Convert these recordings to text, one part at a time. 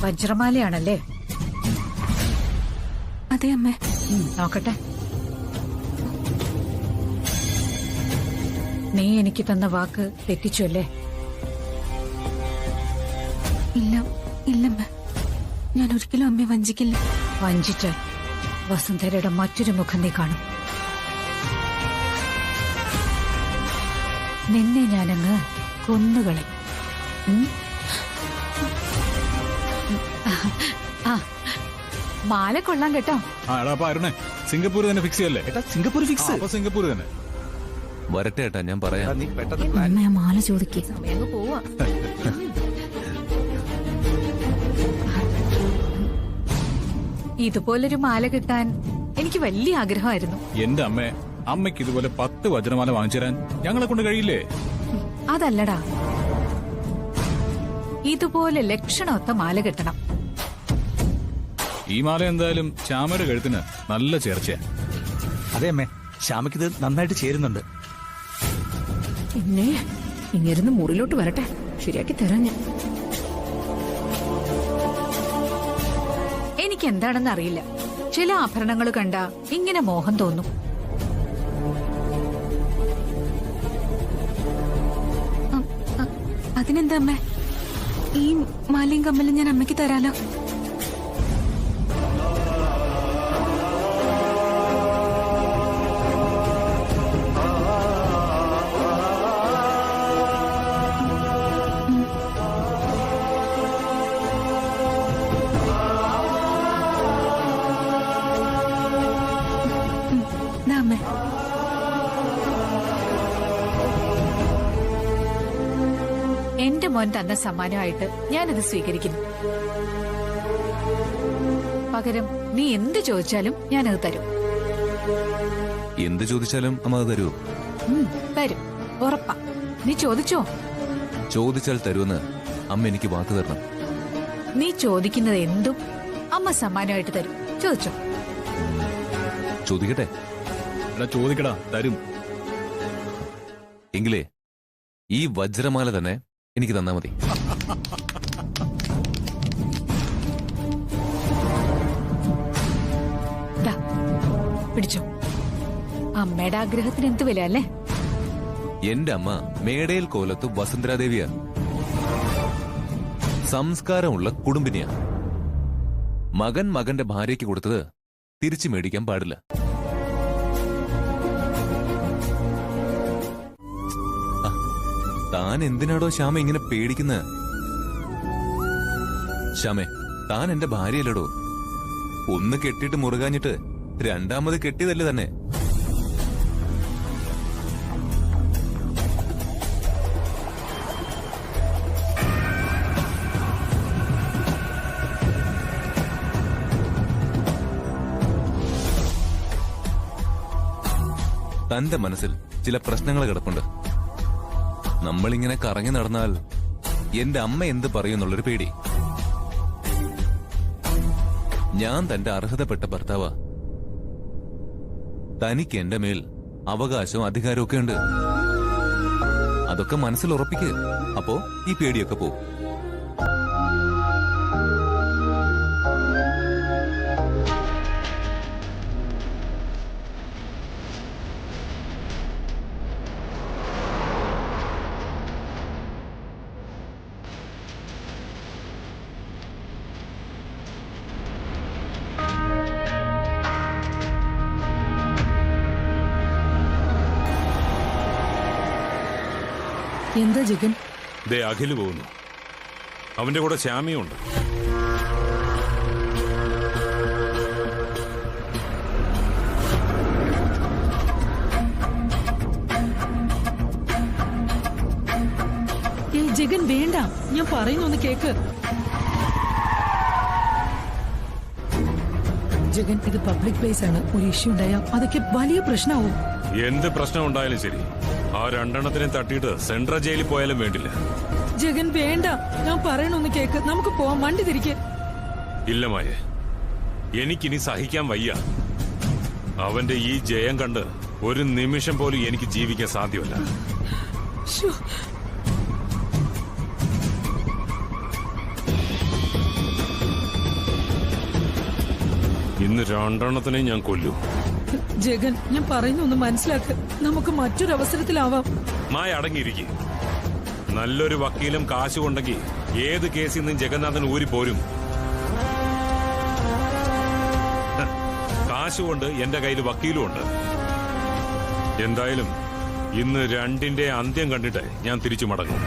വജ്രമാലയാണല്ലേ? അതെ അമ്മേ. നോക്കട്ടെ. നീ എനിക്ക് തന്ന വാക്ക് തെറ്റിച്ചു അല്ലേ? ഇല്ല ഇല്ലമ്മ, ഞാൻ ഒരിക്കലും അമ്മയെ വഞ്ചിക്കില്ല. വഞ്ചിച്ചാൽ വസുന്ധരയുടെ മറ്റൊരു മുഖം നീ കാണും. നിന്നെ ഞാനങ്ങ് കൊന്നുകളയും. മാല കൊള്ളാം കേട്ടോ. സിംഗപ്പൂർ തന്നെ ഫിക്സ് ചെയ്യല്ലേ? Singapore fix. അപ്പൊ സിംഗപ്പൂർ തന്നെ വരട്ടെ ഏട്ടാ, ഞാൻ പറയാം. നീ പെട്ടെന്ന് അമ്മ ആ മാല ചോദിക്കേ. പോവാ. ഇതുപോലൊരു മാല കിട്ടാൻ എനിക്ക് വലിയ ആഗ്രഹമായിരുന്നു. എന്റെ അമ്മയ്ക്ക് ഇതുപോലെ 10 വജ്രമാല വാങ്ങിച്ചു തരാൻ ഞങ്ങളെ കൊണ്ട് കഴിയില്ലേ? അതല്ലടാ, ഇതുപോലെ ലക്ഷണമൊത്ത മാല കിട്ടണം. ഈ മാല എന്തായാലും ശ്യാമയുടെ കഴുത്തിന് നല്ല ചേർച്ചയാ. അതെ അമ്മേ, ശ്യാമയ്ക്കിത് നന്നായിട്ട് ചേരുന്നുണ്ട്. പിന്നെ ഇങ്ങിരുന്ന് മുറിലോട്ട് വരട്ടെ, ശരിയാക്കി തരാം ഞാൻ. എനിക്ക് എന്താണെന്ന് അറിയില്ല, ചില ആഭരണങ്ങൾ കണ്ട ഇങ്ങനെ മോഹം തോന്നും. അതിനെന്താ അമ്മേ, ഈ മാലയും കമ്മലും ഞാൻ അമ്മയ്ക്ക് തരാലോ. അമ്മേ, എന്റെ മോൻ തന്ന സമ്മാനമായിട്ട് ഞാനത് സ്വീകരിക്കുന്നു. പകരം നീ എന്ത് ചോദിച്ചാലും ഞാനത് തരും. എന്ത് ചോദിച്ചാലും അമ്മ അത് തരുമോ? തരും, ഉറപ്പാ. നീ ചോദിച്ചോ? ചോദിച്ചാൽ തരുമെന്ന് അമ്മ എനിക്ക് വാക്ക് തരണം. നീ ചോദിക്കുന്നത് എന്തും അമ്മ സമ്മാനമായിട്ട് തരും. ചോദിച്ചോ? ചോദിക്കട്ടെ? ചോദിക്കടാ, തരും. എങ്കിലേ ഈ വജ്രമാല തന്നെ എനിക്ക് തന്നാ മതി. പിടിച്ചോ. അമ്മയുടെ ആഗ്രഹത്തിന് എന്ത് വില അല്ലേ? എന്റെ അമ്മ മേടയിൽ കോലത്ത് വസുന്ധരാദേവിയാ. സംസ്കാരമുള്ള കുടുംബിനിയാ. മകൻ മകന്റെ ഭാര്യയ്ക്ക് കൊടുത്തത് തിരിച്ചു മേടിക്കാൻ പാടില്ല. താൻ എന്തിനാടോ ശ്യാമ ഇങ്ങനെ പേടിക്കുന്നത്? ശ്യാമേ, താൻ എന്റെ ഭാര്യയല്ലടോ. ഒന്ന് കെട്ടിയിട്ട് മുറുകാഞ്ഞിട്ട് രണ്ടാമത് കെട്ടിയതല്ലേ തന്നെ. തന്റെ മനസ്സിൽ ചില പ്രശ്നങ്ങൾ കിടപ്പുണ്ട്. നമ്മളിങ്ങനെ കറങ്ങി നടന്നാൽ എന്റെ അമ്മ എന്ത് പറയുന്നുള്ളൊരു പേടി. ഞാൻ തന്റെ അർഹതപ്പെട്ട ഭർത്താവാ. തനിക്ക് എന്റെ മേൽ അവകാശവും അധികാരവും ഒക്കെ ഉണ്ട്. അതൊക്കെ മനസ്സിൽ ഉറപ്പിക്കുക. അപ്പോ ഈ പേടിയൊക്കെ പോവും. എന്താ ജഗൻ? ദേ അഖില് പോകുന്നു. അവന്റെ കൂടെ ശ്യാമിയുണ്ട്. ജഗൻ വേണ്ട, ഞാൻ പറയുന്നൊന്ന് കേക്ക്. ജഗൻ, ഇത് പബ്ലിക് പ്ലേസ് ആണ്. ഒരു ഇഷ്യൂ ഉണ്ടായാൽ അതൊക്കെ വലിയ പ്രശ്നമാവും. എന്ത് പ്രശ്നം ഉണ്ടായാലും ശരി, ആ രണ്ടെണ്ണത്തിനെ തട്ടിയിട്ട് സെൻട്രൽ ജയിലിൽ പോയാലും വേണ്ടില്ല. ജഗൻ വേണ്ട, ഞാൻ പറയണൊന്ന് കേക്ക്. നമുക്ക് പോവാം, വണ്ടി തിരികെ. ഇല്ല മായേ, എനിക്കിനി സഹിക്കാൻ വയ്യ. അവന്റെ ഈ ജയം കണ്ട് ഒരു നിമിഷം പോലും എനിക്ക് ജീവിക്കാൻ സാധ്യമല്ല. ഇന്ന് രണ്ടെണ്ണത്തിനെ ഞാൻ കൊല്ലും. ജഗൻ, ഞാൻ പറയുന്നൊന്ന് മനസ്സിലാക്ക്. നമുക്ക് മറ്റൊരവസരത്തിലാവാം. മായ അടങ്ങിയിരിക്കും. നല്ലൊരു വക്കീലും കാശും ഉണ്ടെങ്കിൽ ഏത് കേസിൽ നിന്നും ജഗന്നാഥൻ ഊരിപ്പോരും. കാശുകൊണ്ട് എന്റെ കയ്യിൽ വക്കീലും ഉണ്ട്. എന്തായാലും ഇന്ന് രണ്ടിന്റെ അന്ത്യം കണ്ടിട്ട് ഞാൻ തിരിച്ചു മടങ്ങും.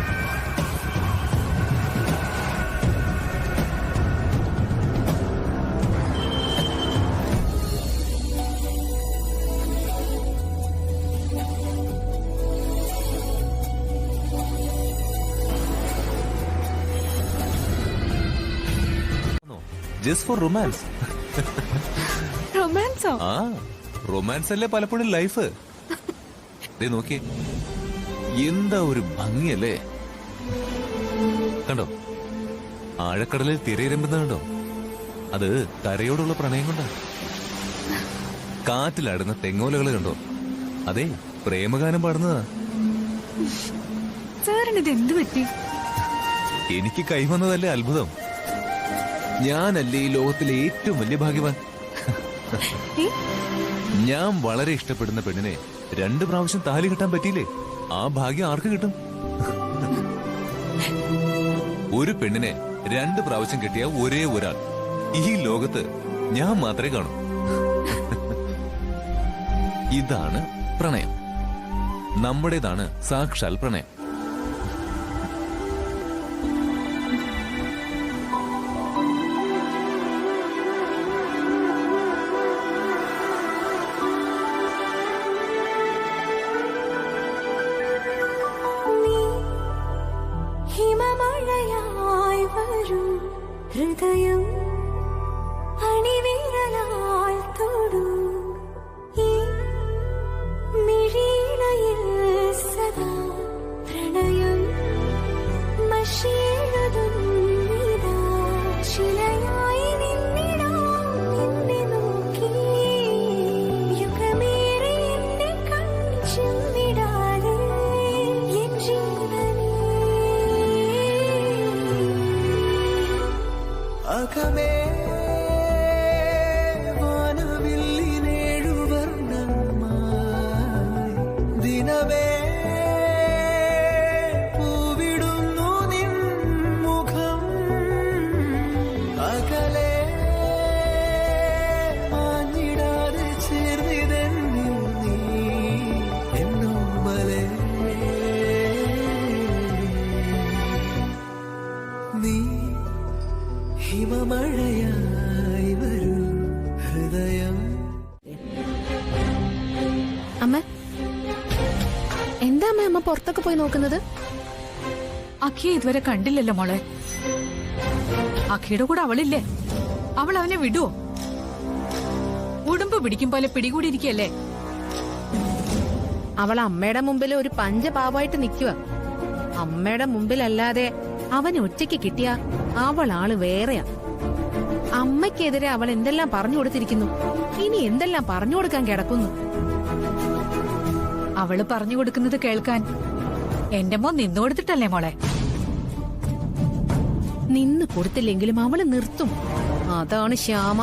Just for romance. റൊമാൻസോ? ആ, റൊമാൻസ് അല്ലേ പലപ്പോഴും ലൈഫ്. നോക്കിയേ, എന്താ ഒരു ഭംഗിയല്ലേ. കണ്ടോ ആഴക്കടലിൽ തിരയിരമ്പുന്ന കണ്ടോ? അത് കരയോടുള്ള പ്രണയം കൊണ്ടാ. കാറ്റിലാടുന്ന തെങ്ങോലകൾ കണ്ടോ? അതെ, പ്രേമഗാനം പാടുന്നതാ. സാറിന് ഇത് എന്ത് പറ്റി? എനിക്ക് കൈവന്നതല്ലേ അത്ഭുതം. ഞാനല്ലേ ഈ ലോകത്തിലെ ഏറ്റവും വലിയ ഭാഗ്യവാൻ. ഞാൻ വളരെ ഇഷ്ടപ്പെടുന്ന പെണ്ണിനെ 2 പ്രാവശ്യം താലി കെട്ടാൻ പറ്റിയില്ലേ? ആ ഭാഗ്യം ആർക്ക് കിട്ടും? ഒരു പെണ്ണിനെ 2 പ്രാവശ്യം കെട്ടിയ ഒരേ ഒരാൾ ഈ ലോകത്ത് ഞാൻ മാത്രമേ കാണൂ. ഇതാണ് പ്രണയം. നമ്മുടേതാണ് സാക്ഷാൽ പ്രണയം. ഹിമമഴയായി വരൂ ഹൃദയം അണിവിരലാൽ തൊടൂ ഈ മിഴിയിണയിൽ സദാ പ്രണയം മഷിയെഴുതുന്നിതാ ശിലയായി നിന്നിടാം നിന്നെ നോക്കി യുഗമേറെ എന്നെ കൺചിമ്മിടാതെ എൻ ജീവനേ അകമേ വാനവില്ലിനേഴുവർണ്ണമായി ദിനമേ പൂവിടുന്നു നിൻ മുഖം. അകലെ മാഞ്ഞിടാതെ ചേർന്നിതെന്നിൽ നീ എന്നോമലേ. നീ ഹിമമഴയായി വരൂ ഹൃദയം. അമ്മ, എന്താ അമ്മ പുറത്തൊക്കെ പോയി നോക്കുന്നത്? അഖിയെ ഇതുവരെ കണ്ടില്ലല്ലോ മോളെ. അഖിയുടെ കൂടെ അവളില്ലേ? അവൾ അവനെ വിടുവോ? ഉടുമ്പ് പിടിക്കും പോലെ പിടികൂടിയിരിക്കല്ലേ? അവൾ അമ്മയുടെ മുമ്പിൽ ഒരു പഞ്ചപാവായിട്ട് നിൽക്കുക. അമ്മയുടെ മുമ്പിലല്ലാതെ അവന് ഒറ്റയ്ക്ക് കിട്ടിയ അവൾ ആള് വേറെയാ. അമ്മയ്ക്കെതിരെ അവൾ എന്തെല്ലാം പറഞ്ഞു കൊടുത്തിരിക്കുന്നു, ഇനി എന്തെല്ലാം പറഞ്ഞു കൊടുക്കാൻ കിടക്കുന്നു. അവള് പറഞ്ഞു കൊടുക്കുന്നത് കേൾക്കാൻ എന്റെ മോൻ നിന്നു കൊടുത്തിട്ടല്ലേ മോളെ? നിന്ന് കൊടുത്തില്ലെങ്കിലും അവള് നിർത്തും. അതാണ് ശ്യാമ.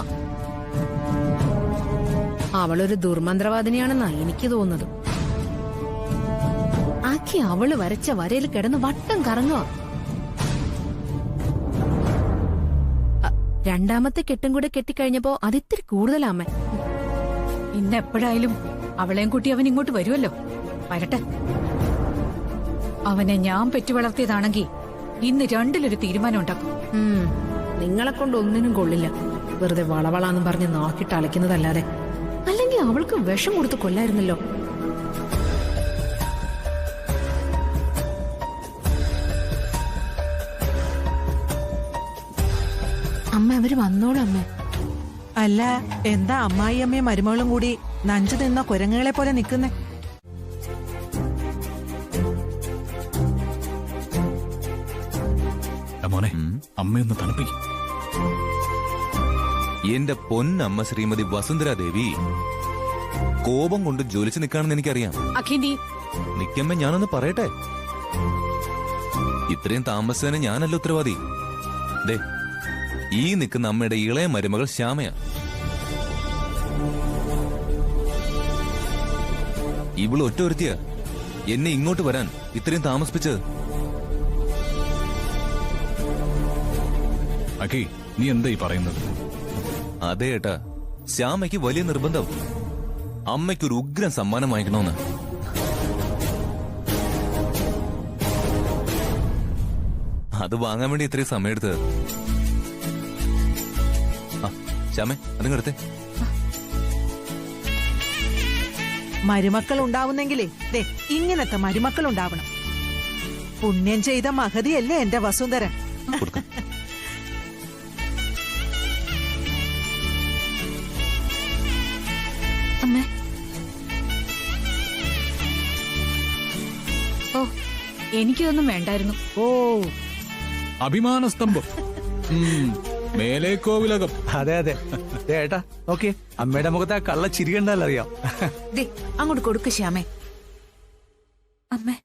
അവളൊരു ദുർമന്ത്രവാദിനിയാണെന്നാ എനിക്ക് തോന്നുന്നത്. ആക്കി അവള് വരച്ച വരയിൽ കിടന്ന് വട്ടം കറങ്ങുക. രണ്ടാമത്തെ കെട്ടും കൂടെ കെട്ടിക്കഴിഞ്ഞപ്പോ അതിത്തിരി കൂടുതലാമ്മ. ഇന്ന് എപ്പോഴായാലും അവളെയും കൂട്ടി അവൻ ഇങ്ങോട്ട് വരുമല്ലോ. വരട്ടെ. അവനെ ഞാൻ പെറ്റു വളർത്തിയതാണെങ്കിൽ ഇന്ന് രണ്ടിലൊരു തീരുമാനം ഉണ്ടാക്കും. നിങ്ങളെ കൊണ്ട് ഒന്നിനും കൊള്ളില്ല. വെറുതെ വളവളാന്നും പറഞ്ഞ് നാക്കിട്ട് അലയ്ക്കുന്നതല്ലാതെ. അല്ലെങ്കിൽ അവൾക്ക് വിഷം കൊടുത്ത് കൊല്ലായിരുന്നല്ലോ. അമ്മ, അവര് വന്നോളൂ അമ്മ. അല്ല, എന്താ അമ്മായി അമ്മയും മരുമകളും കൂടി നഞ്ചു നിന്ന കുരങ്ങുകളെ പോലെ നിൽക്കുന്നേ? മോനെ, അമ്മയൊന്ന് തണുപ്പിക്കും. എന്റെ പൊന്നമ്മ ശ്രീമതി വസുന്ധരാദേവി കോപം കൊണ്ട് ജ്വലിച്ചു നിൽക്കാണെന്ന് എനിക്കറിയാം. അഖി, നീ നിക്കമ്മ, ഞാനൊന്ന് പറയട്ടെ. ഇത്രയും താമസത്തിന് ഞാനല്ല ഉത്തരവാദി. ദേ, ഈ നിൽക്കുന്ന അമ്മയുടെ ഇളയ മരുമകൾ ശ്യാമയാ. ഇവള് ഒറ്റ ഒരുത്തിയ എന്നെ ഇങ്ങോട്ട് വരാൻ ഇത്രയും താമസിപ്പിച്ചത്. അഖി, നീ എന്താ ഈ പറയുന്നത്? അതെ ഏട്ടാ, ശ്യാമയ്ക്ക് വലിയ നിർബന്ധം അമ്മയ്ക്കൊരു ഉഗ്രൻ സമ്മാനം വാങ്ങിക്കണമെന്ന്. അത് വാങ്ങാൻ വേണ്ടി ഇത്രയും സമയം എടുത്തത്. ശ്യാമേ, അതിങ്ങടുത്തേ. മരുമക്കൾ ഉണ്ടാവുന്നെങ്കിലേ ദേ ഇങ്ങനത്തെ മരുമക്കൾ ഉണ്ടാവണം. പുണ്യം ചെയ്ത മഹതിയല്ലേ എന്റെ വസുന്ധര. കൊടുക്ക. അമ്മേ. ഓ, എനിക്കൊന്നും വേണ്ടായിരുന്നു. ഓ, അഭിമാനസ്തംഭം. മേലേക്കോവിലകം. അതെ അതെ. ദേ ഏട്ടാ നോക്കിയേ, അമ്മയുടെ മുഖത്ത് ആ കള്ള ചിരി കണ്ടാലറിയാം. ദേ അങ്ങോട്ട് കൊടുക്ക് ശ്യാമേ. അമ്മേ,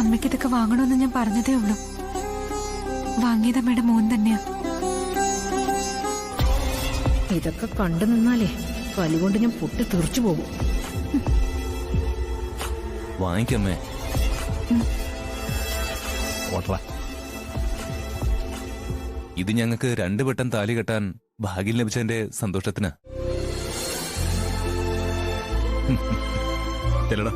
അമ്മയ്ക്ക് ഇതൊക്കെ വാങ്ങണമെന്ന് ഞാൻ പറഞ്ഞതേ ഉള്ളൂ. വാങ്ങിയത് അമ്മയുടെ മോൻ തന്നെയാ. ഇതൊക്കെ കണ്ടു നിന്നാലേ കലുകൊണ്ട് ഞാൻ പൊട്ടി തെറിച്ചു പോകും. വാങ്ങിക്കമ്മേ. ഓട്ടറാ. ഇത് ഞങ്ങൾക്ക് 2 വട്ടം താലി കെട്ടാൻ ഭാഗ്യം ലഭിച്ചതിന്റെ സന്തോഷത്തിന്. ചെല്ലടാ.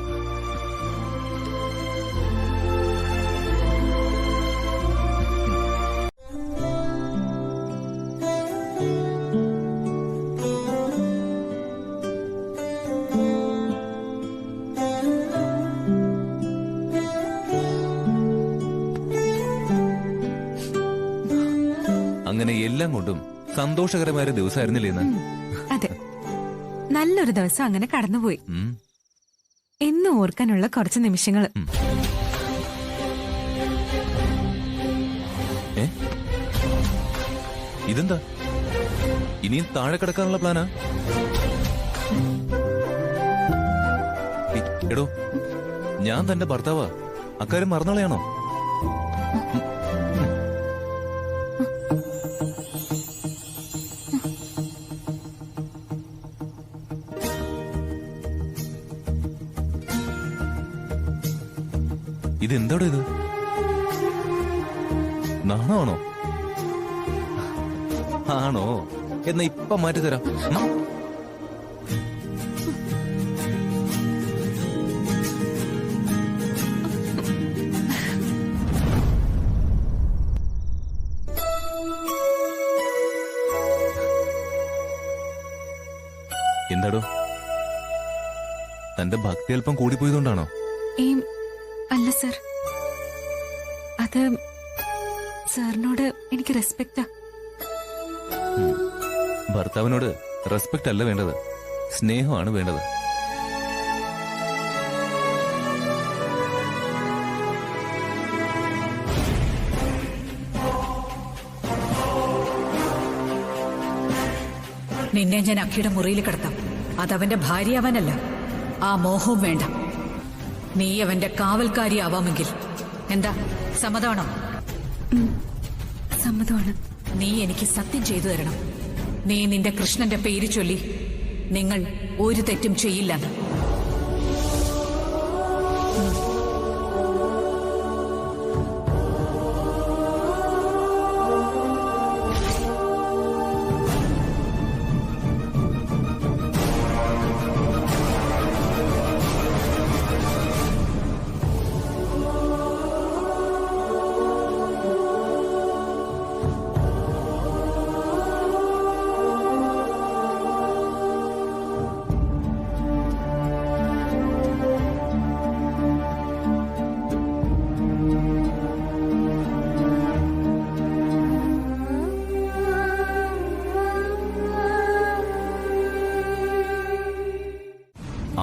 അങ്ങനെ എല്ലാം കൊണ്ടും സന്തോഷകരമായ ഒരു ദിവസമായിരുന്നില്ലേ ഇന്ന്? അതെ, നല്ലൊരു ദിവസം അങ്ങനെ കടന്നുപോയി. ഉം. എന്നും ഓർക്കാനുള്ള കുറച്ച് നിമിഷങ്ങള്. ഏ? ഇതെന്താ? ഇനിയും താഴെ കിടക്കാനുള്ള പ്ലാനാ? എടോ, ഞാൻ തന്റെ ഭർത്താവാ. അക്കാര്യം മറന്നളയാണോ? ഇതെന്താടോ ഇത്? നാണമാണോ? ആണോ? എന്നാ ഇപ്പൊ മാറ്റിത്തരാം. എന്താടോ, തന്റെ ഭക്തി അല്പം കൂടിപ്പോയതുകൊണ്ടാണോ? അല്ല സർ, അത് സാറിനോട് എനിക്ക് റെസ്പെക്റ്റാ. ഭർത്താവിനോട് റെസ്പെക്ട് അല്ല വേണ്ടത്, സ്നേഹമാണ് വേണ്ടത്. നിന്നെ ഞാൻ അക്കിയുടെ മുറിയിൽ കിടത്താം. അതവന്റെ ഭാര്യയാവാനല്ല. ആ മോഹവും വേണ്ട. നീ അവന്റെ കാവൽക്കാരിയാവാമെങ്കിൽ എന്താ, സമ്മതമാണോ? സമ്മതമാണ്. നീ എനിക്ക് സത്യം ചെയ്തു തരണം. നീ നിന്റെ കൃഷ്ണന്റെ പേര് ചൊല്ലി നിങ്ങൾ ഒരു തെറ്റും ചെയ്യില്ലെന്ന്.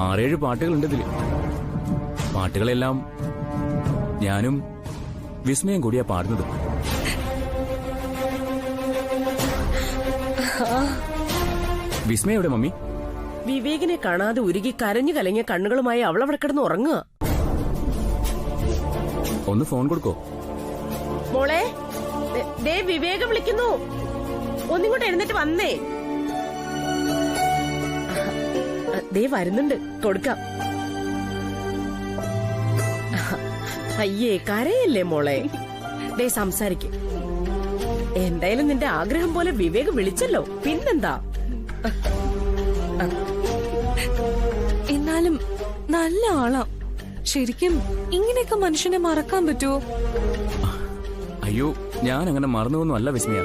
ആറേഴ് പാട്ടുകളുണ്ട് ഇതില്. പാട്ടുകളെല്ലാം ഞാനും വിസ്മയം കൂടിയാ പാടുന്നത്. വിസ്മയ എവിടെ മമ്മി? വിവേകിനെ കാണാതെ ഉരുകി കരഞ്ഞു കലങ്ങിയ കണ്ണുകളുമായി അവൾ അവിടെ കിടന്ന് ഉറങ്ങുക. ഒന്ന് ഫോൺ കൊടുക്കോ? മോളെ, ദേ വിവേകം വിളിക്കുന്നു. ഒന്നിങ്ങോട്ട് എഴുന്നേറ്റ് വന്നേ. ദേ വരുന്നുണ്ട്, കൊടുക്കാം. അയ്യേ, കരയല്ലേ മോളെ. ദേ സംസാരിക്കും. എന്തായാലും നിന്റെ ആഗ്രഹം പോലെ വിവേക് വിളിച്ചല്ലോ, പിന്നെന്താ. എന്നാലും നല്ല ആളാ. ശരിക്കും ഇങ്ങനെയൊക്കെ മനുഷ്യനെ മറക്കാൻ പറ്റുമോ? അയ്യോ, ഞാൻ അങ്ങനെ മറന്നൊന്നും അല്ല വിസ്മയ.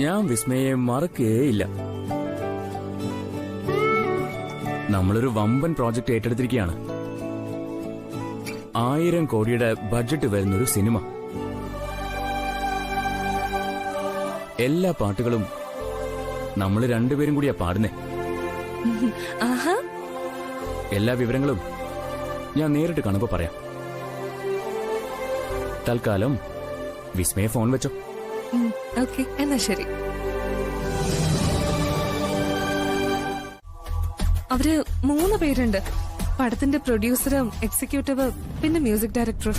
ഞാൻ വിസ്മയെ മറക്കുകയില്ല. നമ്മളൊരു വമ്പൻ പ്രോജക്റ്റ് ഏറ്റെടുത്തിരിക്കുകയാണ്. 1000 കോടിയുടെ ബഡ്ജറ്റ് വരുന്നൊരു സിനിമ. എല്ലാ പാട്ടുകളും നമ്മൾ രണ്ടുപേരും കൂടിയാ പാടുന്നേ. എല്ലാ വിവരങ്ങളും ഞാൻ നേരിട്ട് കാണുമ്പോ പറയാം. തൽക്കാലം വിസ്മയ ഫോൺ വെച്ചോ. ഓക്കെ, എന്നാ ശരി. അവര് 3 പേരുണ്ട്. പടത്തിന്റെ പ്രൊഡ്യൂസറും എക്സിക്യൂട്ടീവ് പിന്നെ മ്യൂസിക് ഡയറക്ടറും.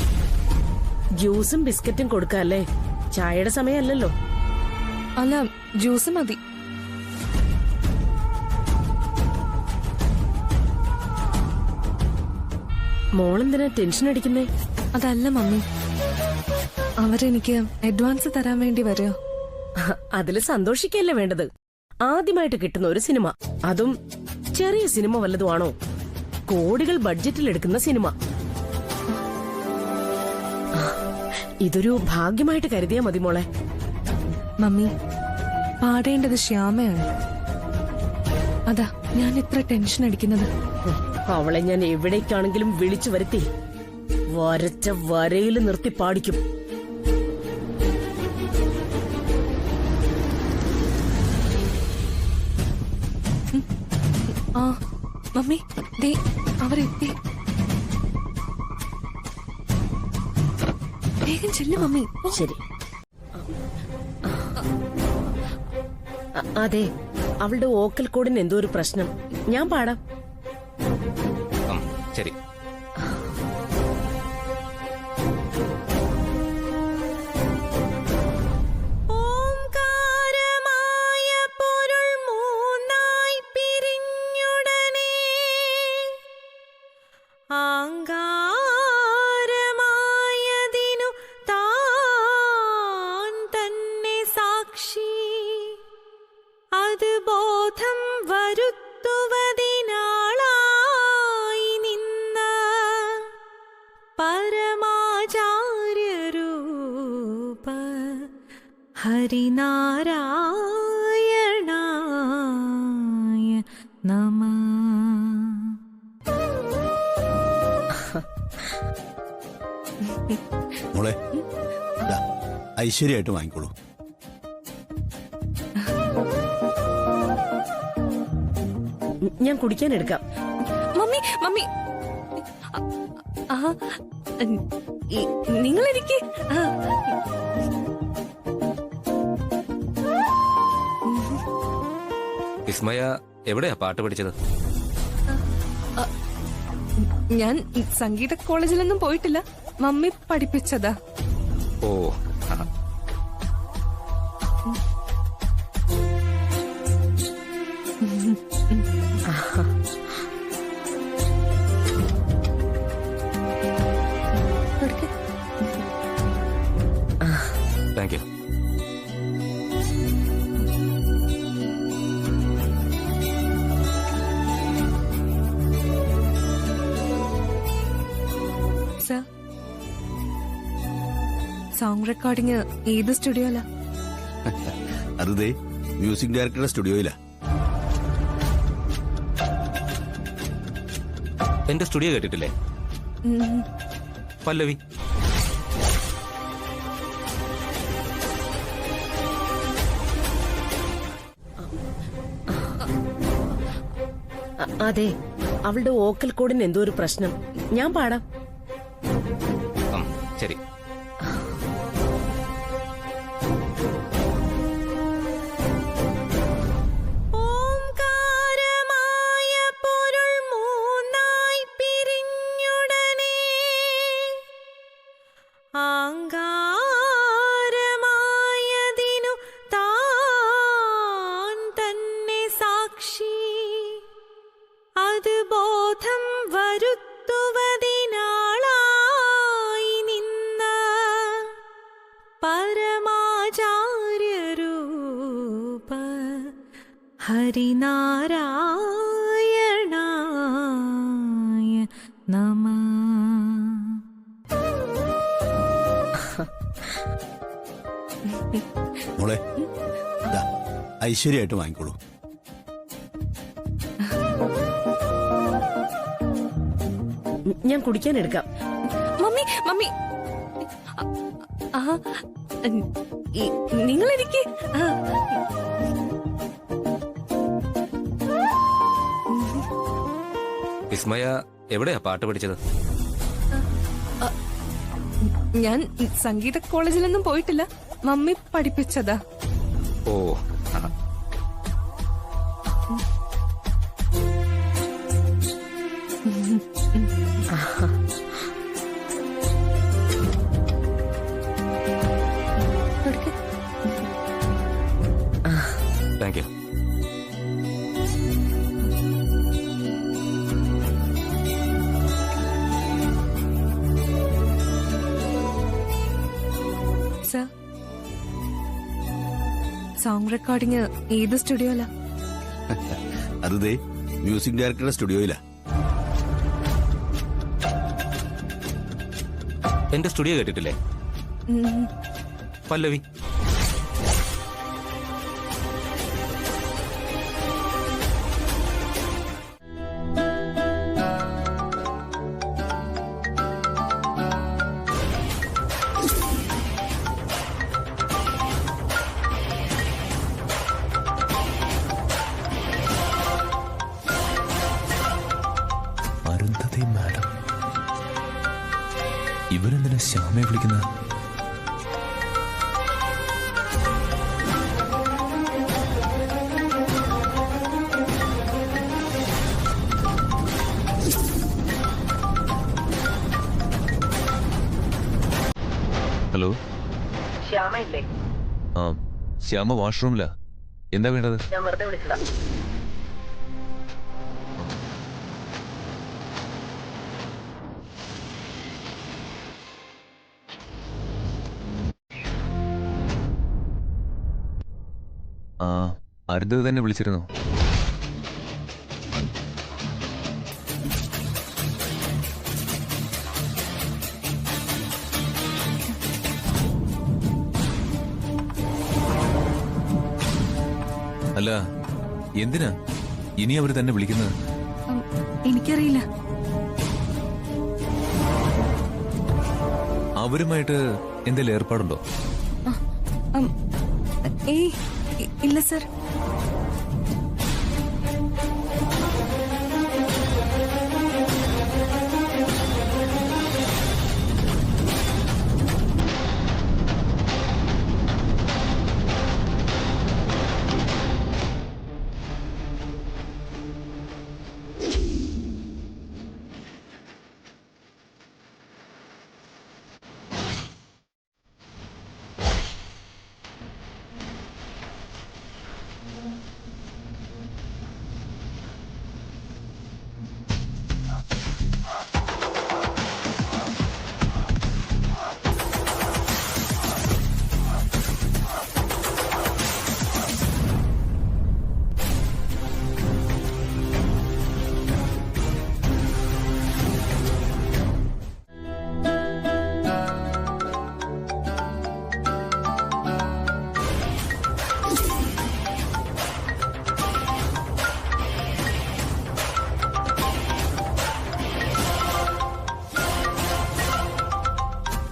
ജ്യൂസും ബിസ്ക്കറ്റും കൊടുക്കാല്ലേ? ചായയുടെ സമയമല്ലല്ലോ. അല്ല, ജ്യൂസ് മതി. മോളെന്തിനാ ടെൻഷൻ അടിക്കുന്നേ? അതല്ല മമ്മി, അവരെനിക്ക് അഡ്വാൻസ് തരാൻ വേണ്ടി വരെയോ? അതില് സന്തോഷിക്കല്ലേ വേണ്ടത്. ആദ്യമായിട്ട് കിട്ടുന്ന ഒരു സിനിമ, അതും ചെറിയ സിനിമ വല്ലതുമാണോ? കോടികൾ ബഡ്ജറ്റിൽ എടുക്കുന്ന സിനിമ. ഇതൊരു ഭാഗ്യമായിട്ട് കരുതിയാ മതി മോളെ. മമ്മി, പാടേണ്ടത് ശ്യാമയാണ്. അതാ ഞാൻ ഇത്ര ടെൻഷൻ അടിക്കുന്നത്. അവളെ ഞാൻ എവിടേക്കാണെങ്കിലും വിളിച്ചു വരുത്തി വരച്ച വരയിൽ നിർത്തി പാടിക്കും. ആ മമ്മി, ദേ അവരെത്തി. വേഗം ചെല്ലു മമ്മി. ശരി. അതെ, അവളുടെ വോക്കൽ കോഡിന് എന്തോ ഒരു പ്രശ്നം. ഞാൻ പാടാം. ശരി. ആങ്കാരമായതിനു താൻ തന്നെ സാക്ഷി, അത് ബോധം വരുത്തുവതിനാളായി നിന്ന പരമാചാര്യരൂപ ഹരിനാരായണായ നമഃ. മോളെ, ഐശ്വര്യമായിട്ട് വാങ്ങിക്കോളൂ. ഞാൻ കുടിക്കാൻ എടുക്കാം. മമ്മി, മമ്മി, നിങ്ങളെനിക്ക് വിസ്മയ എവിടെയാ പാട്ട് പഠിച്ചത്? ഞാൻ സംഗീത കോളേജിലൊന്നും പോയിട്ടില്ല. മമ്മി പഠിപ്പിച്ചതാ. ഓ, thank you. Sir, song recording ഏത് സ്റ്റുഡിയോയിലാ? അത് ദേ മ്യൂസിക് ഡയറക്ടറുടെ സ്റ്റുഡിയോയിലാ. എന്റെ സ്റ്റുഡിയോ കേട്ടിട്ടില്ലേ? പല്ലവി. അതെ, അവളുടെ വോക്കൽ കോഡിന് എന്തോ ഒരു പ്രശ്നം. ഞാൻ പാടാം. ശരി. ആങ്കാരമായതിനു താൻ തന്നെ സാക്ഷി, അത് ബോധം വരുത്തുവതിനാളായി നിന്ന പരമാചാര്യരൂപ ഹരിനാരായണായ നമഃ. മോളെ ദാ, ഐശ്വര്യമായിട്ട് വാങ്ങിക്കോളൂ. ഞാൻ കുടിക്കാൻ എടുക്കാം. മമ്മി മമ്മി നിങ്ങൾ എനിക്ക് വിസ്മയ എവിടെയാ പാട്ട് പഠിച്ചത്? ഞാൻ സംഗീത കോളേജിലൊന്നും പോയിട്ടില്ല, മമ്മി പഠിപ്പിച്ചതാ. ഓ thank you. Sir, song recording ഏത് സ്റ്റുഡിയോയിലാ? അത് ദേ മ്യൂസിക് ഡയറക്ടറുടെ സ്റ്റുഡിയോയിലാ. എന്റെ സ്റ്റുഡിയോ കേട്ടിട്ടില്ലേ? പല്ലവി. അരുന്ധതി മാഡം, ഇവരെന്തിനാ ശ്യാമയെ വിളിക്കുന്നത്? ഹലോ, ശ്യാമയില്ലേ? ആ ശ്യാമ വാഷ്റൂമിലാ. എന്താ വേണ്ടത്? ഞാൻ വെറുതെ വിളിച്ചതാ. ആ അരുന്ധതി തന്നെ വിളിച്ചിരുന്നോ? അല്ല, എന്തിനാ ഇനി അവർ തന്നെ വിളിക്കുന്നത്? എനിക്കറിയില്ല. അവരുമായിട്ട് എന്തെങ്കിലും ഏർപ്പാടുണ്ടോ? ഇല്ല സർ.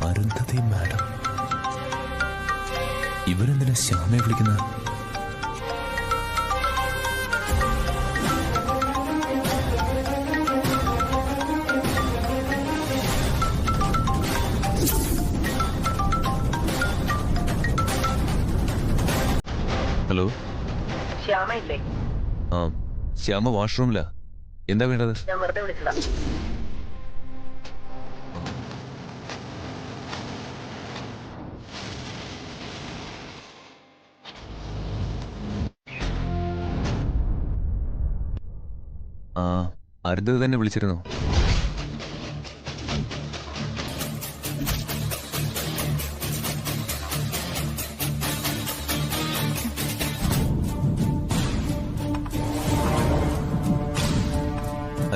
അരുന്ധതി മാഡം, ഇവരെന്തിനാ ശ്യാമയെ വിളിക്കുന്നത്? ഹലോ, ശ്യാമയില്ലേ? ആ ശ്യാമ വാഷ്റൂമിലാ. എന്താ വേണ്ടത്? ഞാൻ വെറുതെ വിളിച്ചതാ. ആ അരുത് തന്നെ വിളിച്ചിരുന്നോ?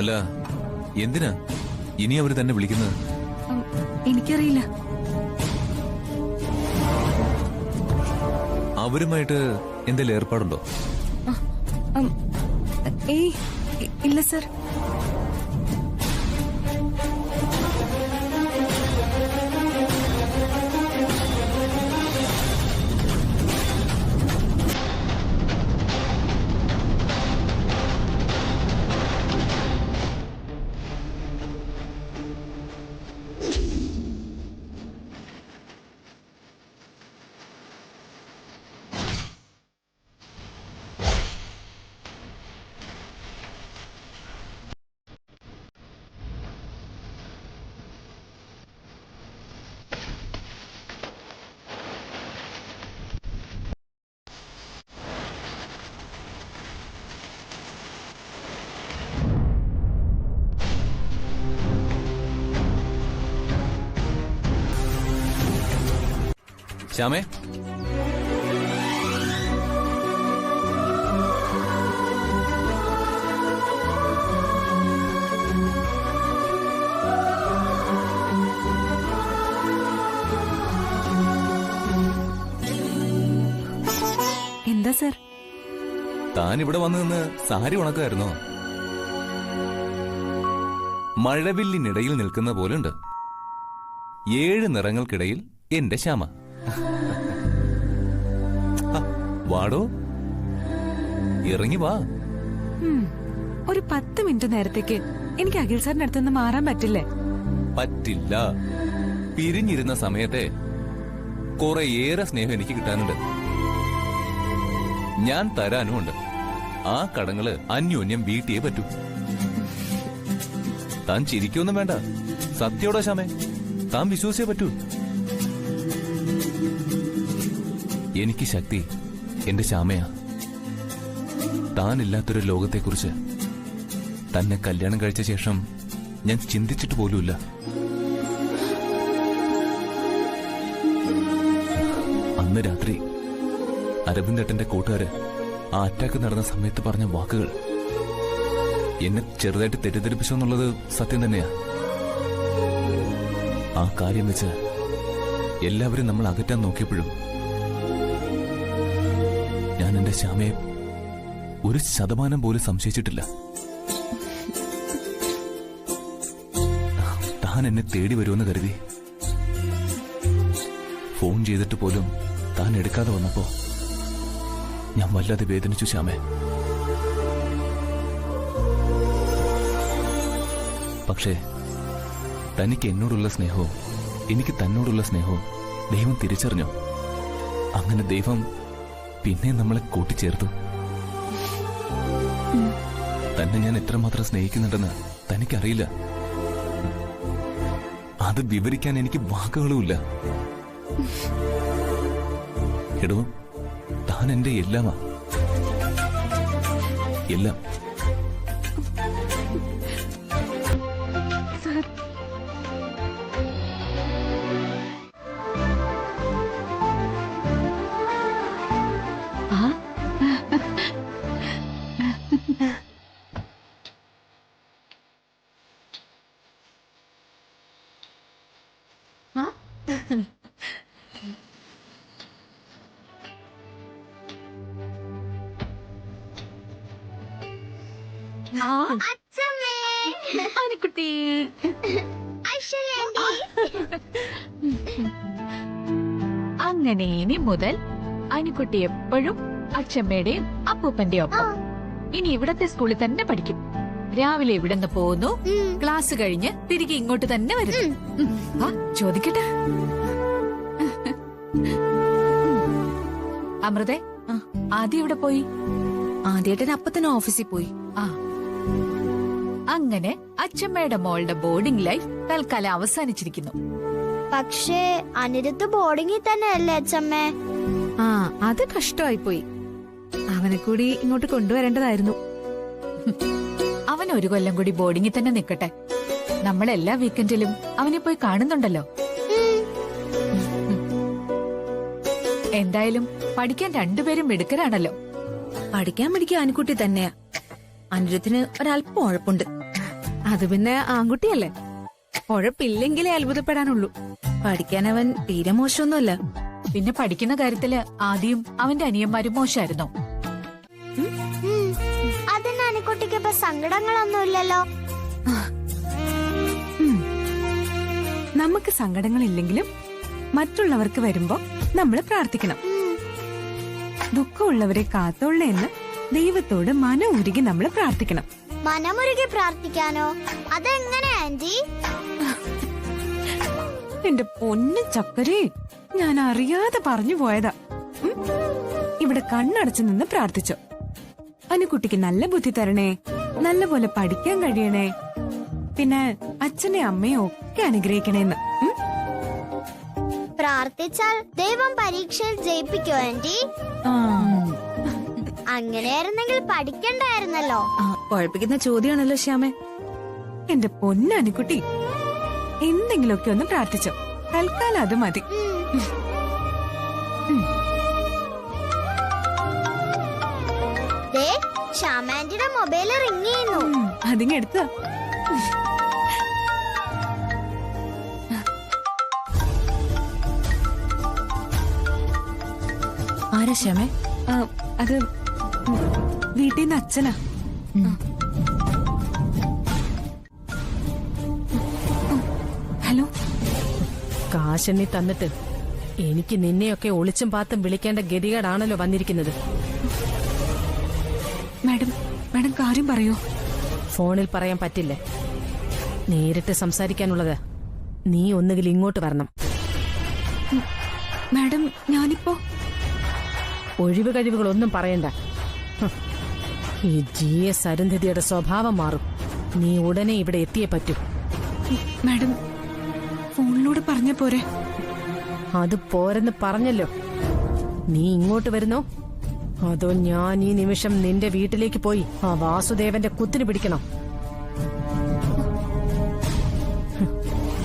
അല്ല, എന്തിനാ ഇനി അവര് തന്നെ വിളിക്കുന്നത്? എനിക്കറിയില്ല. അവരുമായിട്ട് എന്തെങ്കിലും ഏർപ്പാടുണ്ടോ? ഏയ് ഇല്ല സർ. ശ്യാമേ, എന്താ സർ? താൻ ഇവിടെ വന്നു നിന്ന് സാരി ഉണക്കായിരുന്നോ? മഴവില്ലിനിടയിൽ നിൽക്കുന്ന പോലുണ്ട്. 7 നിറങ്ങൾക്കിടയിൽ എന്റെ ശ്യാമ. വാടോ, ഇറങ്ങി വാ. ഒരു 10 മിനിറ്റ് നേരത്തേക്ക് എനിക്ക് അഖിൽ സാറിന്റെ അടുത്തുനിന്ന് മാറാൻ പറ്റില്ലേ? പറ്റില്ല. പിരിഞ്ഞിരുന്ന സമയത്തെ കുറേയേറെ സ്നേഹം എനിക്ക് കിട്ടാനുണ്ട്. ഞാൻ തരാനുമുണ്ട്. ആ കടങ്ങള് അന്യോന്യം വീട്ടിയേ പറ്റൂ. താൻ ചിരിക്കൊന്നും വേണ്ട. സത്യോടോ ശ്യാമേ, താൻ വിശ്വസിച്ചേ പറ്റൂ. എനിക്ക് ശക്തി എന്റെ ശ്യാമയാ. താനില്ലാത്തൊരു ലോകത്തെക്കുറിച്ച് തന്നെ കല്യാണം കഴിച്ച ശേഷം ഞാൻ ചിന്തിച്ചിട്ട് പോലുമില്ല. അന്ന് രാത്രി അരവിന്ദേട്ടന്റെ കൂട്ടുകാര് ആ അറ്റാക്ക് നടന്ന സമയത്ത് പറഞ്ഞ വാക്കുകൾ എന്നെ ചെറുതായിട്ട് തെറ്റിദ്ധരിപ്പിച്ചെന്നുള്ളത് സത്യം തന്നെയാ. ആ കാര്യം വെച്ച് എല്ലാവരും നമ്മൾ അകറ്റാൻ നോക്കിയപ്പോഴും ഞാൻ എന്റെ ശ്യാമയെ 1% പോലും സംശയിച്ചിട്ടില്ല. താൻ എന്നെ തേടി വരുമെന്ന് കരുതി ഫോൺ ചെയ്തിട്ട് പോലും താൻ എടുക്കാതെ വന്നപ്പോ ഞാൻ വല്ലാതെ വേദനിച്ചു ശ്യാമേ. പക്ഷേ തനിക്ക് എന്നോടുള്ള സ്നേഹവും എനിക്ക് തന്നോടുള്ള സ്നേഹവും ദൈവം തിരിച്ചറിഞ്ഞു. അങ്ങനെ ദൈവം പിന്നെ നമ്മളെ കൂട്ടിച്ചേർത്തു. തന്നെ ഞാൻ എത്രമാത്രം സ്നേഹിക്കുന്നുണ്ടെന്ന് തനിക്കറിയില്ല. അത് വിവരിക്കാൻ എനിക്ക് വാക്കുകളുമില്ല. എടോ, താൻ എന്റെ എല്ലാമാ. എല്ലാം. അങ്ങനെ ഇനി മുതൽ അനുക്കുട്ടി എപ്പോഴും അച്ഛമ്മയുടെയും അപ്പൂപ്പന്റെയും ഒപ്പം. ഇനി ഇവിടത്തെ സ്കൂളിൽ തന്നെ പഠിക്കും. രാവിലെ ഇവിടുന്ന് പോകുന്നു, ക്ലാസ് കഴിഞ്ഞ് തിരികെ ഇങ്ങോട്ട് തന്നെ വരുന്നു. ചോദിക്കട്ടെ. അമൃതേ, ആദ്യം ഇവിടെ പോയി? ആദ്യേട്ടൻ അപ്പൊ തന്നെ ഓഫീസിൽ പോയി. അങ്ങനെ അച്ഛമ്മയുടെ മോളുടെ ബോർഡിംഗ് ലൈഫ് തൽക്കാലം അവസാനിച്ചിരിക്കുന്നു. പക്ഷേ അനിരുദ്ധ ബോർഡിങ്ങിൽ തന്നെ അല്ലേ അച്ഛമ്മേ? അത് കഷ്ടമായി പോയി. അവനെ കൂടി ഇങ്ങോട്ട് കൊണ്ടുവരേണ്ടതായിരുന്നു. അവൻ ഒരു കൊല്ലം കൂടി ബോർഡിങ്ങിൽ തന്നെ നിൽക്കട്ടെ. നമ്മൾ എല്ലാ വീക്കെൻഡിലും അവനെ പോയി കാണുന്നുണ്ടല്ലോ. എന്തായാലും പഠിക്കാൻ രണ്ടുപേരും മിടുക്കരാണല്ലോ. പഠിക്കാൻ പിടിക്കുക ആൺകുട്ടി തന്നെയാ. അനിരുദ്ധിന് ഒരല്പം ഉഴപ്പുണ്ട്. അത് പിന്നെ ആൺകുട്ടിയല്ലേ, ഉഴപ്പില്ലെങ്കിലേ അത്ഭുതപ്പെടാനുള്ളൂ. പഠിക്കാൻ അവൻ തീരെ മോശമൊന്നുമല്ല. പിന്നെ പഠിക്കുന്ന കാര്യത്തില് ആദ്യം അവന്റെ അനിയന്മാരും മോശമായിരുന്നു. അതിന് അനിക്കുട്ടിക്ക് ഇപ്പൊ സങ്കടങ്ങളൊന്നുമില്ലല്ലോ. നമുക്ക് സങ്കടങ്ങളില്ലെങ്കിലും മറ്റുള്ളവർക്ക് വരുമ്പോ നമ്മൾ പ്രാർത്ഥിക്കണം. ദുഃഖമുള്ളവരെ കാത്തോളേന്ന് ദൈവത്തോട് മനമുരുകി നമ്മൾ പ്രാർത്ഥിക്കണം. മനമുരുകി പ്രാർത്ഥിക്കാനോ? അതെങ്ങനെ ആന്റി? എന്റെ പൊന്നു ചക്കരേ, ഞാൻ അറിയാതെ പറഞ്ഞു പോയതാ. ഇവിടെ കണ്ണടച്ചു നിന്ന് പ്രാർത്ഥിച്ചോ. അനുകുട്ടിക്ക് നല്ല ബുദ്ധി തരണേ, നല്ലപോലെ പഠിക്കാൻ കഴിയണേ, പിന്നെ അച്ഛനെ അമ്മയും ഒക്കെ അനുഗ്രഹിക്കണേന്ന്. പ്രാർത്ഥിച്ചാൽ ദൈവം പരീക്ഷയിൽ ജയിപ്പിക്കോ ആന്റി? അങ്ങനെയായിരുന്നെങ്കിൽ പഠിക്കണ്ടായിരുന്നല്ലോ. കുഴപ്പിക്കുന്ന ചോദ്യമാണല്ലോ ശ്യാമേ. എന്റെ പൊന്നനുകുട്ടി, എന്തെങ്കിലുമൊക്കെ ഒന്ന് പ്രാർത്ഥിച്ചോ. തൽക്കാലം അത് മതി. ശ്യാമാന്റിയുടെ മൊബൈല് റിങ് ചെയ്യുന്നു. അതിങ്ങെടുത്ത ആരാ ശ്യാമേ? അത് വീട്ടിൽ നിന്ന് അച്ഛനാ. ഹലോ. കാശെണ്ണി തന്നിട്ട് എനിക്ക് നിന്നെയൊക്കെ ഒളിച്ചും പാത്തും വിളിക്കേണ്ട ഗതികേടാണല്ലോ വന്നിരിക്കുന്നത്. മാഡം കാര്യം പറയൂ. ഫോണിൽ പറയാൻ പറ്റില്ലേ, നേരിട്ട് സംസാരിക്കാനുള്ളത്. നീ ഒന്നുകിൽ ഇങ്ങോട്ട് വരണം. മാഡം ഞാനിപ്പോ ഒഴിവ് കഴിവുകളൊന്നും പറയണ്ട. ഈ GS അരുന്ധതിയുടെ സ്വഭാവം മാറും. നീ ഉടനെ ഇവിടെ എത്തിയേ പറ്റൂ. മാഡം ഫോണിലൂടെ പറഞ്ഞ പോരെ? അത് പോരെന്ന് പറഞ്ഞല്ലോ. നീ ഇങ്ങോട്ട് വരുന്നോ അതോ ഞാൻ ഈ നിമിഷം നിന്റെ വീട്ടിലേക്ക് പോയി ആ വാസുദേവന്റെ കുത്തിന് പിടിക്കണം?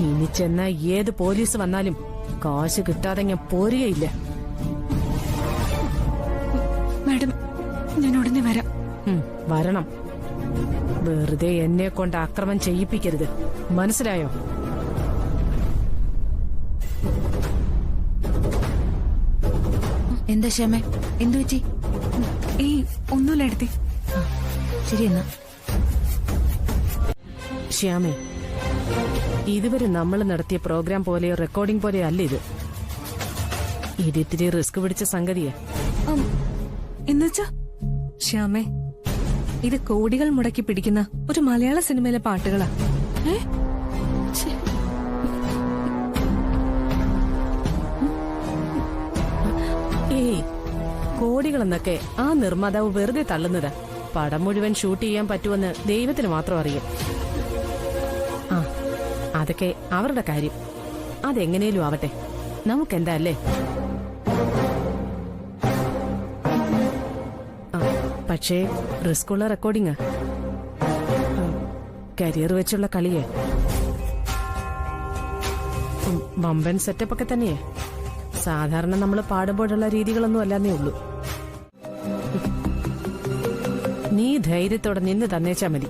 ഇനി ചെന്ന ഏത് പോലീസ് വന്നാലും കാശ് കിട്ടാതെ ഞാൻ പോരുകയില്ല. മാഡം ഞാൻ ഉടനെ വരാം. വരണം. വെറുതെ എന്നെ കൊണ്ട് അക്രമം ചെയ്യിപ്പിക്കരുത്, മനസ്സിലായോ? എന്താ ശ്യാമേ, എന്തു പറ്റി? ഒന്നുമില്ല എടുത്തി. ശരി എന്നാ. ശ്യാമേ, ഇതുവരെ നമ്മൾ നടത്തിയ പ്രോഗ്രാം പോലെയോ റെക്കോർഡിംഗ് പോലെയോ അല്ല ഇത്. ഇതിത്തിരി റിസ്ക് പിടിച്ച സംഗതിയാ. എന്നുവെച്ചാ ശ്യാമേ, ഇത് കോടികൾ മുടക്കി പിടിക്കുന്ന ഒരു മലയാള സിനിമയിലെ പാട്ടുകളാ. ഏയ്, കോടികളെന്നൊക്കെ ആ നിർമ്മാതാവ് വെറുതെ തള്ളുന്നതാ. പടം മുഴുവൻ ഷൂട്ട് ചെയ്യാൻ പറ്റുമെന്ന് ദൈവത്തിന് മാത്രം അറിയാം. ആ, അതൊക്കെ അവരുടെ കാര്യം. അതെങ്ങനെയും ആവട്ടെ, നമുക്കെന്താ അല്ലേ? പക്ഷേ റിസ്ക്കുള്ള റെക്കോർഡിംഗ്, കരിയർ വെച്ചുള്ള കളിയെ, വമ്പൻ സെറ്റപ്പ് ഒക്കെ തന്നെയേ. സാധാരണ നമ്മൾ പാടുമ്പോഴുള്ള രീതികളൊന്നും അല്ലാന്നേ ഉള്ളൂ. നീ ധൈര്യത്തോടെ നിന്ന് തന്നേച്ചാ മതി.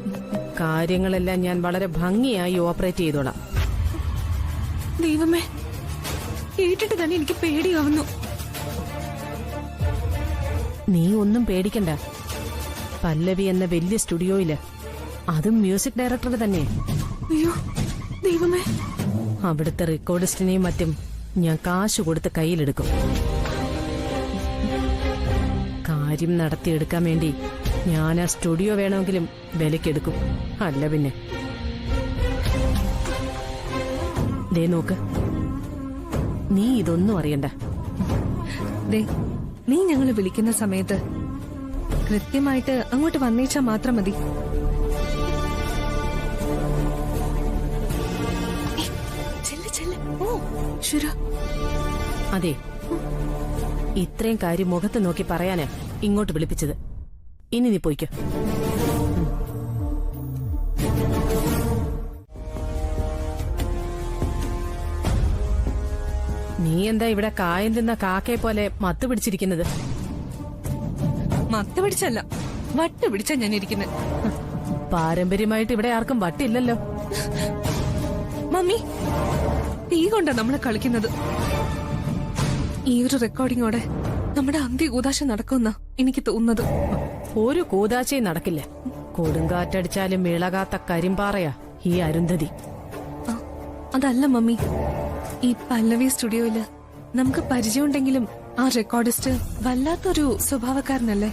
കാര്യങ്ങളെല്ലാം ഞാൻ വളരെ ഭംഗിയായി ഓപ്പറേറ്റ് ചെയ്തോളാം. ദൈവമേ, കേട്ടിട്ട് തന്നെ എനിക്ക് പേടിയാവുന്നു. നീ ഒന്നും പേടിക്കണ്ട. പല്ലവി എന്ന വലിയ സ്റ്റുഡിയോയില്, അതും മ്യൂസിക് ഡയറക്ടറുടെ തന്നെ. അയ്യോ ദൈവമേ. അവിടുത്തെ റെക്കോർഡിസ്റ്റിനെയും മറ്റും ഞാൻ കാശ് കൊടുത്ത് കയ്യിലെടുക്കും. കാര്യം നടത്തിയെടുക്കാൻ വേണ്ടി ഞാൻ ആ സ്റ്റുഡിയോ വേണമെങ്കിലും വിലക്കെടുക്കും. അല്ല പിന്നെ. ദേ നോക്ക്, നീ ഇതൊന്നും അറിയണ്ട. നീ ഞങ്ങള് വിളിക്കുന്ന സമയത്ത് കൃത്യമായിട്ട് അങ്ങോട്ട് വന്നേച്ചാ മാത്രം മതി. അതെ, ഇത്രയും കാര്യം മുഖത്ത് നോക്കി പറയാനാ ഇങ്ങോട്ട് വിളിപ്പിച്ചത്. ഇനി നീ പോയിക്കോ. നീ എന്താ ഇവിടെ കായം തിന്ന കാക്കയെ പോലെ മത്ത് പിടിച്ചിരിക്കുന്നത്? മത്ത് പിടിച്ചല്ല, വട്ട് പിടിച്ചാ ഞാൻ ഇരിക്കുന്നത്. പാരമ്പര്യമായിട്ട് ഇവിടെ ആർക്കും വട്ടില്ലല്ലോ. മമ്മി, തീ കൊണ്ടാ നമ്മളെ കളിക്കുന്നത്. ഈ ഒരു റെക്കോർഡിങ്ങോടെ നമ്മുടെ അന്ത്യ കൂതാശ നടക്കുമെന്നാ എനിക്ക് തോന്നുന്നത്. ഒരു കൂതാശയും നടക്കില്ല. കൊടുങ്കാറ്റടിച്ചാലും ഇളകാത്ത കരിമ്പാറയാ ഈ അരുന്ധതി. അതല്ല മമ്മി, ഈ പല്ലവി സ്റ്റുഡിയോയില് നമുക്ക് പരിചയമുണ്ടെങ്കിലും ആ റെക്കോർഡിസ്റ്റ് വല്ലാത്തൊരു സ്വഭാവക്കാരനല്ലേ.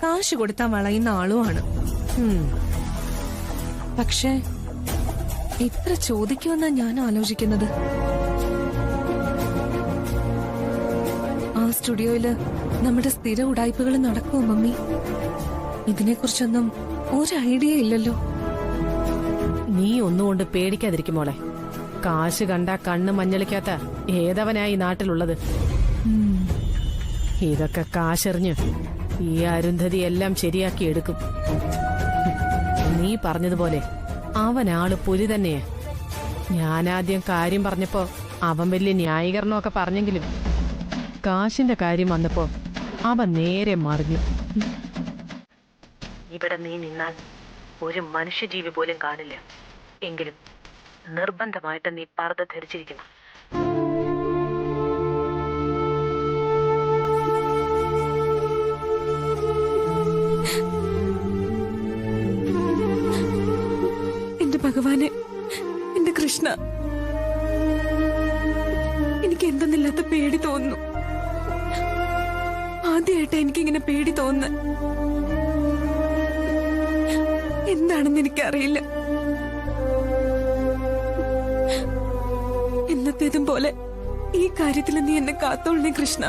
കാശ് കൊടുത്താൽ വളയുന്ന ആളുമാണ്. പക്ഷേ ഇത്ര ചോദിക്കുമെന്നാ ഞാൻ ആലോചിക്കുന്നത്. ആ സ്റ്റുഡിയോയില് നമ്മുടെ സ്ഥിര ഉടായ്പകൾ നടക്കുമോ മമ്മി? ഇതിനെക്കുറിച്ചൊന്നും ഒരു ഐഡിയ ഇല്ലല്ലോ. നീ ഒന്നുകൊണ്ട് പേടിക്കാതിരിക്കും മോളെ. കാശ് കണ്ട കണ്ണ് മഞ്ഞളിക്കാത്ത ഏതവനായി നാട്ടിലുള്ളത്? ഇതൊക്കെ കാശെറിഞ്ഞ് ഈ അരുന്ധതി എല്ലാം ശരിയാക്കി എടുക്കും. നീ പറഞ്ഞതുപോലെ അവനാള് പുലി തന്നെയാ. ഞാനാദ്യം കാര്യം പറഞ്ഞപ്പോ അവൻ വലിയ ന്യായീകരണമൊക്കെ പറഞ്ഞെങ്കിലും കാശിന്റെ കാര്യം വന്നപ്പോ അവൻ നേരെ മറിഞ്ഞു. ഇവിടെ നീ നിന്നാൽ ഒരു മനുഷ്യജീവി പോലും കാണില്ല. എങ്കിലും നിർബന്ധമായിട്ട് നീ പർദ്ദ ധരിച്ചിരിക്കണം. എന്റെ ഭഗവാനെ, എന്റെ കൃഷ്ണ, എനിക്ക് എന്തെന്നില്ലാത്ത പേടി തോന്നുന്നു. ആദ്യമായിട്ടാ എനിക്കിങ്ങനെ പേടി തോന്നുന്നു. എന്താണെന്ന് എനിക്കറിയില്ല. എന്നത്തേതും പോലെ ഈ കാര്യത്തിൽ നീ എന്നെ കാത്തോളണേ കൃഷ്ണ.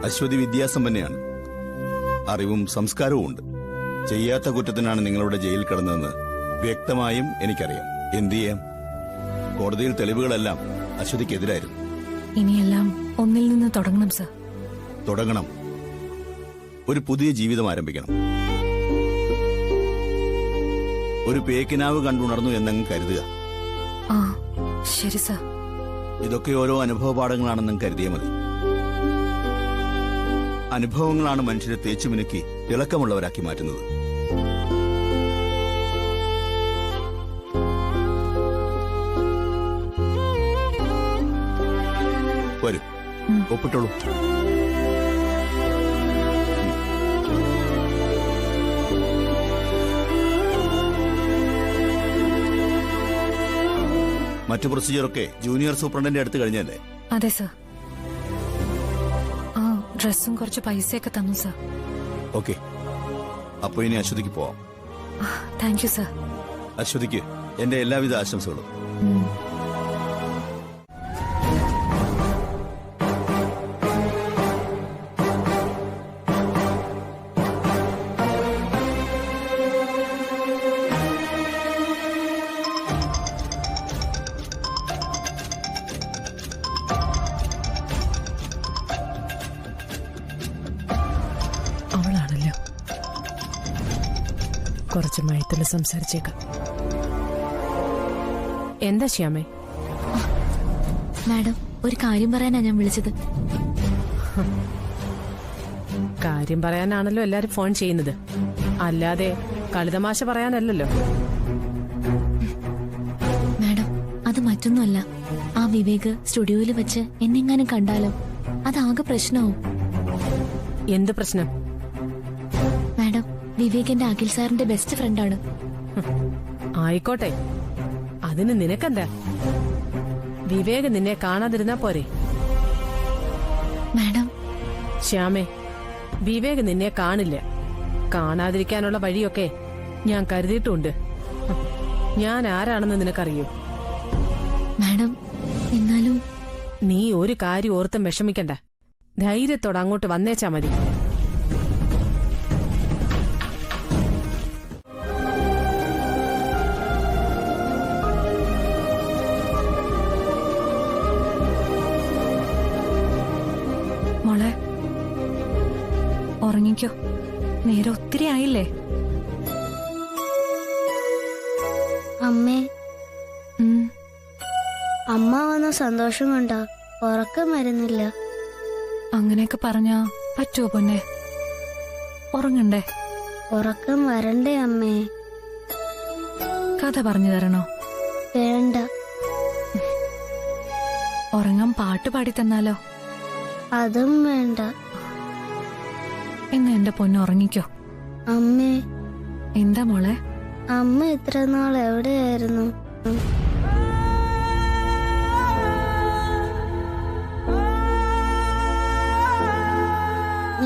അശ്വതി വിദ്യാസമ്പന്നയാണ്. അറിവും സംസ്കാരവും ഉണ്ട്. ചെയ്യാത്ത കുറ്റത്തിനാണ് നിങ്ങളുടെ ജയിൽ കിടന്നതെന്ന് വ്യക്തമായും എനിക്കറിയാം. എന്തു ചെയ്യാം? കോടതിയിൽ തെളിവുകളെല്ലാം അശ്വതിക്കെതിരായിരുന്നു. ഇനിയെല്ലാം ഒന്നിൽ നിന്ന് തുടങ്ങണം സർ. തുടങ്ങണം. ഒരു പുതിയ ജീവിതം ആരംഭിക്കണം. ഒരു പേക്കിനാവ് കണ്ടുണർന്നു എന്നങ്ങ് കരുതുക. ശരി സർ. ഇതൊക്കെ ഓരോ അനുഭവ പാഠങ്ങളാണെന്നും കരുതിയാൽ മതി. അനുഭവങ്ങളാണ് മനുഷ്യരെ തേച്ചുമിനുക്കി തിളക്കമുള്ളവരാക്കി മാറ്റുന്നത്. വരൂ, ഒപ്പിട്ടോളൂ. മറ്റു പ്രൊസീജിയറൊക്കെ ജൂനിയർ സൂപ്രണ്ടിന്റെ അടുത്ത് കഴിഞ്ഞല്ലേ? അതെ സർ. ഡ്രസ്സും കുറച്ച് പൈസയൊക്കെ തന്നു സർ. ഓക്കെ, അപ്പൊ ഇനി അശ്വതിക്ക് പോവാം. Thank you sir. അശ്വതിക്ക് എന്റെ എല്ലാവിധ ആശംസകളും. അവളാണല്ലോ. കുറച്ച് മയത്തിൽ സംസാരിച്ചേക്കാം. എന്താ ശ്യാമേ? മാഡം, ഒരു കാര്യം പറയാനാ ഞാൻ വിളിച്ചത്. കാര്യം പറയാനാണല്ലോ എല്ലാരും ഫോൺ ചെയ്യുന്നത്, അല്ലാതെ കളിതമാശ പറയാനല്ലല്ലോ. മാഡം, അത് മറ്റൊന്നുമല്ല, ആ വിവേക് സ്റ്റുഡിയോയിൽ വെച്ച് എന്നെങ്ങാനും കണ്ടാലോ, അതാകെ പ്രശ്നമാവും. എന്ത് പ്രശ്നം? മാഡം, വിവേക് എന്റെ അഖിൽ സാറിന്റെ ബെസ്റ്റ് ഫ്രണ്ടാണ്. ആയിക്കോട്ടെ, അതിന് നിനക്കെന്താ? വിവേക് നിന്നെ കാണാതിരുന്നാ പോരെ? മാഡം, ശ്യാമേ, വിവേക് നിന്നെ കാണില്ല. കാണാതിരിക്കാനുള്ള വഴിയൊക്കെ ഞാൻ കരുതിയിട്ടുണ്ട്. ഞാൻ ആരാണെന്ന് നിനക്കറിയോ? മാഡം, എന്നാലും നീ ഒരു കാര്യം ഓർത്തും വിഷമിക്കണ്ട. ധൈര്യത്തോടെ അങ്ങോട്ട് വന്നേച്ചാ മതി. മോളെ, ഉറങ്ങിക്കോ. നേരെ ഒത്തിരി ആയില്ലേ? അമ്മേ, അമ്മ വന്ന സന്തോഷം കൊണ്ടാ ഉറക്കം വരുന്നില്ല. അങ്ങനെയൊക്കെ പറഞ്ഞാ പറ്റുമോ പൊന്നെ? ഉറങ്ങണ്ടേ? ഉറക്കം വരണ്ടേ അമ്മേ? കഥ പറഞ്ഞു തരണോ? വേണ്ട. ഉറങ്ങാൻ പാട്ട് പാടി തന്നാലോ? അതും വേണ്ട. എന്ന് എന്റെ പൊന്ന് ഉറങ്ങിക്കോ. അമ്മേ. എന്താ മോളെ? അമ്മ ഇത്ര നാൾ എവിടെയായിരുന്നു?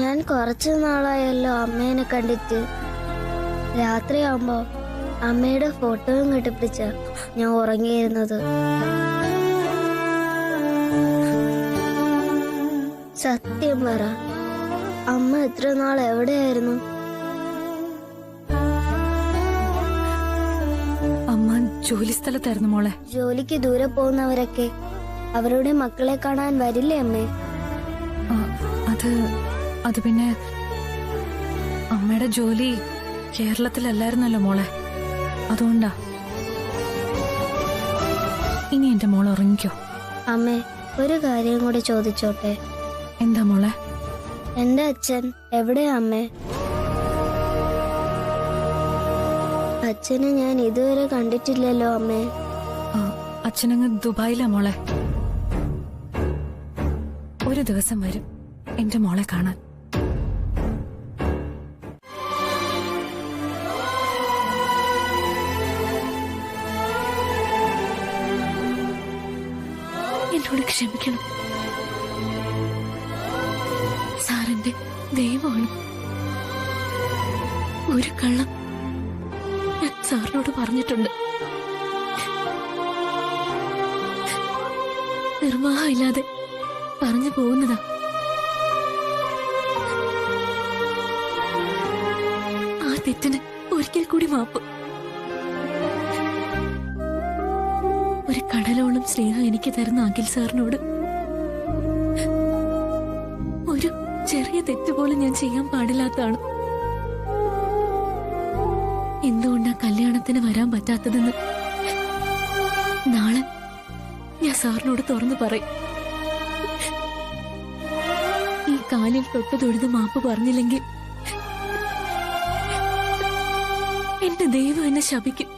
ഞാൻ കുറച്ചു നാളായല്ലോ അമ്മേനെ കണ്ടിട്ട്. രാത്രിയാവുമ്പോ അമ്മയുടെ ഫോട്ടോയും കെട്ടിപ്പിടിച്ച ഞാൻ ഉറങ്ങിയിരുന്നത്. സത്യം പറ, അമ്മ ഇത്ര നാൾ എവിടെയായിരുന്നു? അമ്മ ജോലി സ്ഥലത്തായിരുന്നു മോളെ. ജോലിക്ക് ദൂരെ പോകുന്നവരൊക്കെ അവരുടെ മക്കളെ കാണാൻ വരില്ലേ അമ്മേ? അത് പിന്നെ അമ്മയുടെ ജോലി കേരളത്തിലല്ലായിരുന്നല്ലോ മോളെ, അതുകൊണ്ടാ. ഇനി എന്റെ മോൾ ഉറങ്ങിക്കോ. അമ്മേ, ഒരു കാര്യം കൂടി ചോദിച്ചോട്ടെ? എന്താ മോളെ? എന്റെ അച്ഛൻ എവിടെയാ അമ്മേ? അച്ഛനെ ഞാൻ ഇതുവരെ കണ്ടിട്ടില്ലല്ലോ അമ്മേ. അച്ഛനങ്ങ് ദുബായിലാ മോളെ. ഒരു ദിവസം വരും എന്റെ മോളെ കാണാൻ. എന്നോട് ക്ഷമിക്കണം. സാറിന്റെ ദൈവമാണ്. ഒരു കള്ളം ഞാൻ സാറിനോട് പറഞ്ഞിട്ടുണ്ട്. നിർവാഹമില്ലാതെ പറഞ്ഞു പോകുന്നതാ. ആ തെറ്റിന് ഒരിക്കൽ കൂടി മാപ്പ്. ഒരു കടലോളം സ്നേഹം എനിക്ക് തരുന്ന അഖിൽ സാറിനോട് ഒരു ചെറിയ തെറ്റ് പോലും ഞാൻ ചെയ്യാൻ പാടില്ലാത്തതാണ്. എന്തുകൊണ്ടാ കല്യാണത്തിന് വരാൻ പറ്റാത്തതെന്ന് നാളെ ഞാൻ സാറിനോട് തുറന്നു പറയും. ഈ കാലിൽ തൊട്ട് തൊഴുത് മാപ്പ് പറഞ്ഞില്ലെങ്കിൽ എന്റെ ദൈവം എന്നെ ശപിക്കും.